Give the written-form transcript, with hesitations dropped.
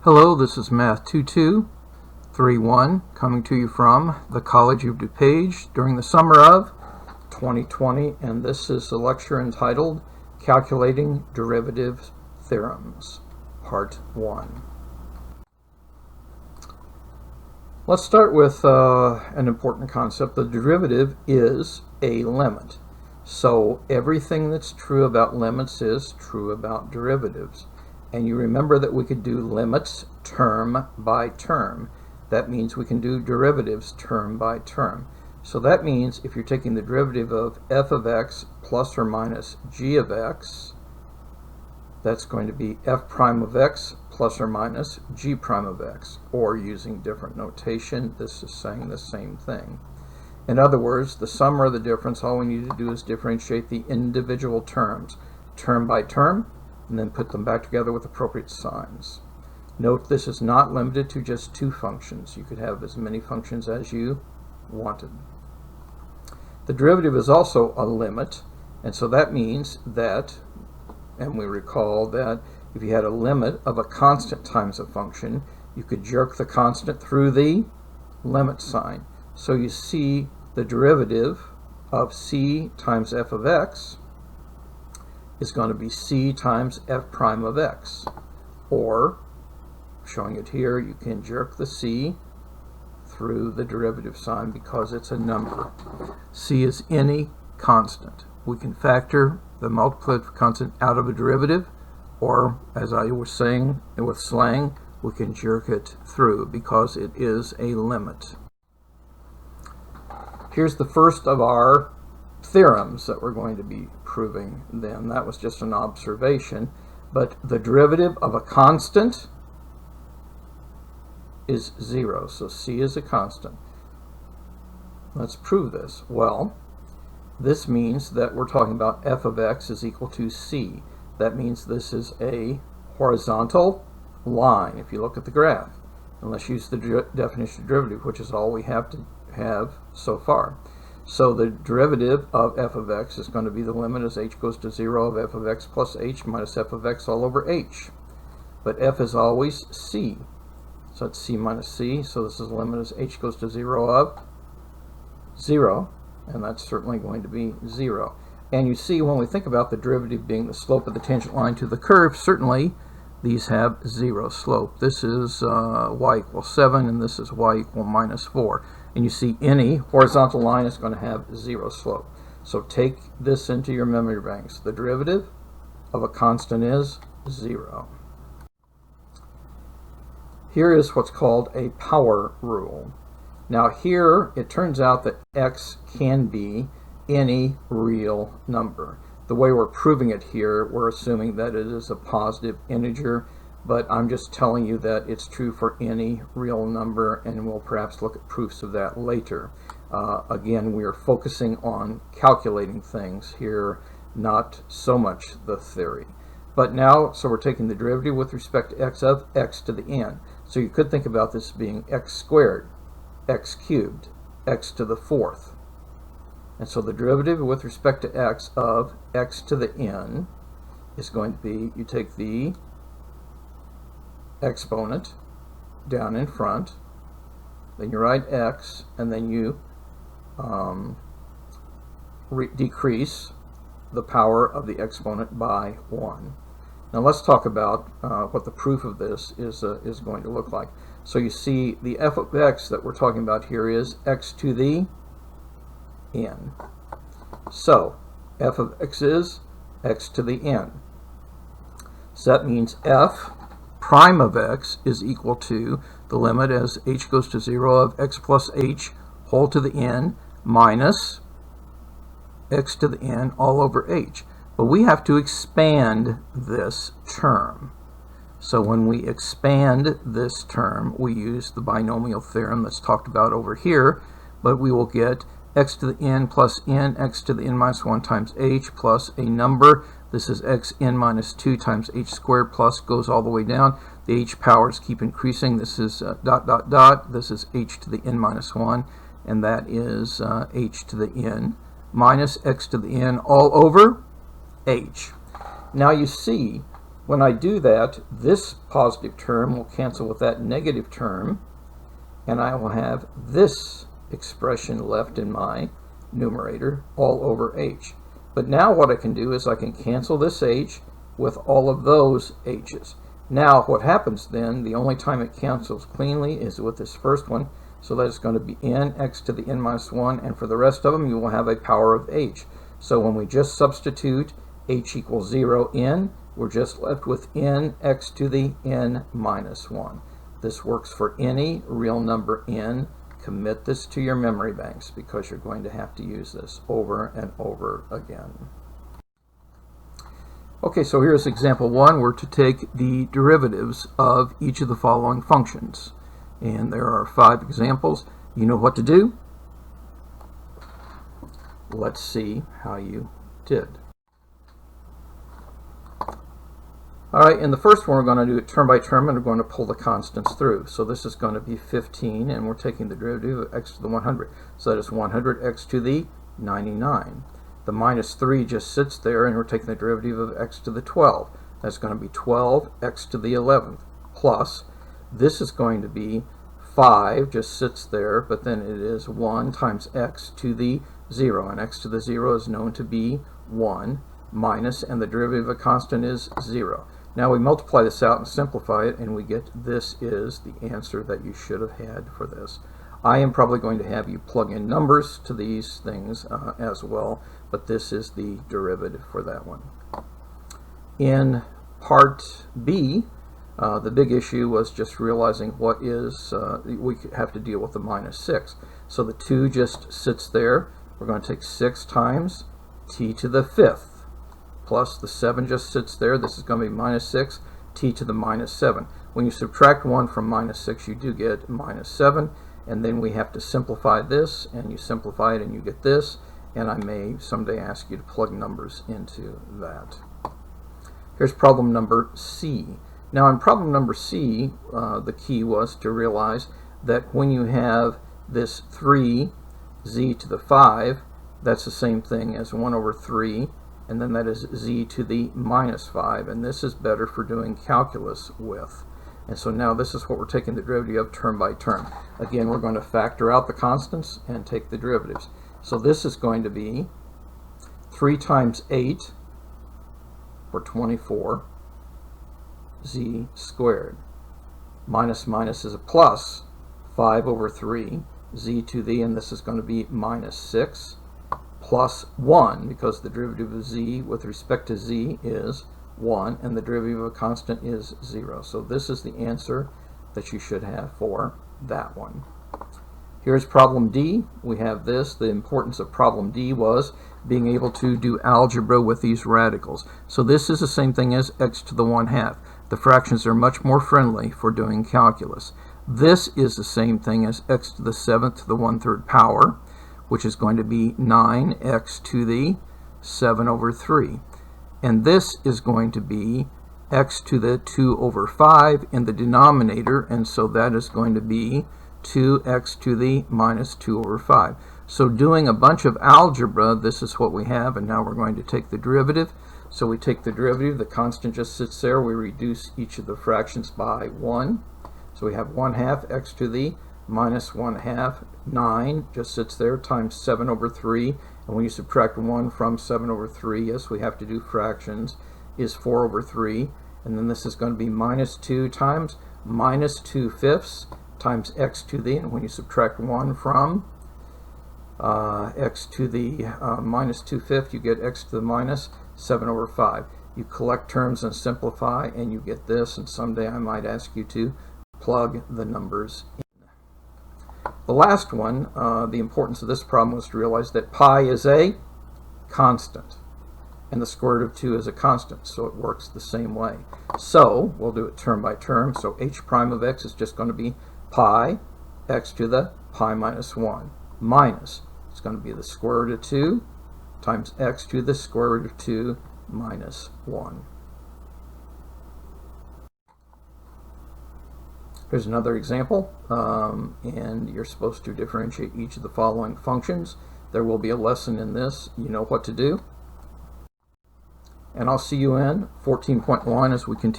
Hello, this is Math 2231 coming to you from the College of DuPage during the summer of 2020, and this is a lecture entitled Calculating Derivative Theorems, Part 1. Let's start with an important concept. The derivative is a limit. So everything that's true about limits is true about derivatives. And you remember that we could do limits term by term. That means we can do derivatives term by term. So that means if you're taking the derivative of f of x plus or minus g of x, that's going to be f prime of x plus or minus g prime of x. Or using different notation, this is saying the same thing. In other words, the sum or the difference, all we need to do is differentiate the individual terms, term by term, and then put them back together with appropriate signs. Note this is not limited to just two functions. You could have as many functions as you wanted. The derivative is also a limit, and so that means that, and we recall that if you had a limit of a constant times a function, you could jerk the constant through the limit sign. So you see the derivative of c times f of x is going to be c times f prime of x. Or, showing it here, you can jerk the c through the derivative sign because it's a number. C is any constant. We can factor the multiplicative constant out of a derivative, or, as I was saying with slang, we can jerk it through because it is a limit. Here's the first of our theorems that we're going to be proving then. That was just an observation, but the derivative of a constant is 0, so c is a constant. Let's prove this. Well, this means that we're talking about f of x is equal to c. That means this is a horizontal line if you look at the graph, unless you use the definition of derivative, which is all we have to have so far. So the derivative of f of x is going to be the limit as h goes to 0 of f of x plus h minus f of x all over h. But f is always c. So it's c minus c. So this is the limit as h goes to 0 of 0. And that's certainly going to be 0. And you see when we think about the derivative being the slope of the tangent line to the curve, certainly these have 0 slope. This is y equals 7 and this is y equal minus 4. And you see any horizontal line is going to have 0 slope. So take this into your memory banks. The derivative of a constant is 0. Here is what's called a power rule. Now here it turns out that x can be any real number. The way we're proving it here, we're assuming that it is a positive integer, but I'm just telling you that it's true for any real number, and we'll perhaps look at proofs of that later. Again, we are focusing on calculating things here, not so much the theory. But now, so we're taking the derivative with respect to x of x to the n. So you could think about this being x squared, x cubed, x to the fourth. And so the derivative with respect to x of x to the n is going to be, you take the exponent down in front, then you write x, and then you decrease the power of the exponent by 1. Now let's talk about what the proof of this is going to look like. So you see the f of x that we're talking about here is x to the n. So f of x is x to the n. So that means f prime of x is equal to the limit as h goes to 0 of x plus h whole to the n minus x to the n all over h. But we have to expand this term. So when we expand this term, we use the binomial theorem that's talked about over here, but we will get x to the n plus n, x to the n minus 1 times h plus a number. This is x n minus 2 times h squared plus goes all the way down. The h powers keep increasing. This is dot dot dot. This is h to the n minus 1, and that is h to the n minus x to the n all over h. Now you see When I do that, this positive term will cancel with that negative term, and I will have this expression left in my numerator all over h. But now what I can do is I can cancel this h with all of those h's. Now what happens then, the only time it cancels cleanly is with this first one, so that is going to be n x to the n minus 1, and for the rest of them you will have a power of h. So when we just substitute h equals 0 in, we're just left with n x to the n minus 1. This works for any real number n. Commit this to your memory banks because you're going to have to use this over and over again. Okay, so here's example 1. We're to take the derivatives of each of the following functions. And there are 5 examples. You know what to do. Let's see how you did. Alright, in the first one we're going to do it term by term, and we're going to pull the constants through. So this is going to be 15, and we're taking the derivative of x to the 100. So that is 100x to the 99. The minus 3 just sits there, and we're taking the derivative of x to the 12. That's going to be 12x to the 11th, plus this is going to be 5, just sits there, but then it is 1 times x to the 0, and x to the 0 is known to be 1, minus, and the derivative of a constant is 0. Now we multiply this out and simplify it, and we get this is the answer that you should have had for this. I am probably going to have you plug in numbers to these things as well, but this is the derivative for that one. In part B, the big issue was just realizing what is, we have to deal with the minus 6. So the 2 just sits there. We're going to take 6 times t to the 5th. Plus the 7 just sits there. This is going to be minus 6, t to the minus 7. When you subtract 1 from minus 6, you do get minus 7. And then we have to simplify this, and you simplify it and you get this. And I may someday ask you to plug numbers into that. Here's problem number C. Now in problem number C, the key was to realize that when you have this 3z to the 5, that's the same thing as 1 over 3. And then that is z to the minus 5, and this is better for doing calculus with. And so now this is what we're taking the derivative of term by term. Again, we're going to factor out the constants and take the derivatives. So this is going to be 3 times 8, or 24, z squared. Minus minus is a plus, 5 over 3, z to the, and this is going to be minus 6. Plus 1, because the derivative of z with respect to z is 1, and the derivative of a constant is 0. So this is the answer that you should have for that one. Here's problem D. We have this. The importance of problem D was being able to do algebra with these radicals. So this is the same thing as x to the 1/2. The fractions are much more friendly for doing calculus. This is the same thing as x to the 7th to the 1/3 power, which is going to be 9x to the 7 over 3. And this is going to be x to the 2 over 5 in the denominator, and so that is going to be 2x to the minus 2 over 5. So doing a bunch of algebra, this is what we have, and now we're going to take the derivative. So we take the derivative, the constant just sits there, we reduce each of the fractions by 1. So we have 1/2 x to the minus 1/2, 9 just sits there, times 7 over 3, and when you subtract 1 from 7 over 3, yes, we have to do fractions, is 4 over 3, and then this is going to be minus 2 times minus 2/5 times x to the, and when you subtract 1 from x to the minus 2/5, you get x to the minus 7 over 5. You collect terms and simplify, and you get this, and someday I might ask you to plug the numbers in. The last one, the importance of this problem was to realize that pi is a constant, and the square root of 2 is a constant, so it works the same way. So we'll do it term by term. So h prime of x is just going to be pi x to the pi minus 1, minus, it's going to be the square root of 2 times x to the square root of 2 minus 1. Here's another example, and you're supposed to differentiate each of the following functions. There will be a lesson in this. You know what to do. and I'll see you in 14.1 as we continue.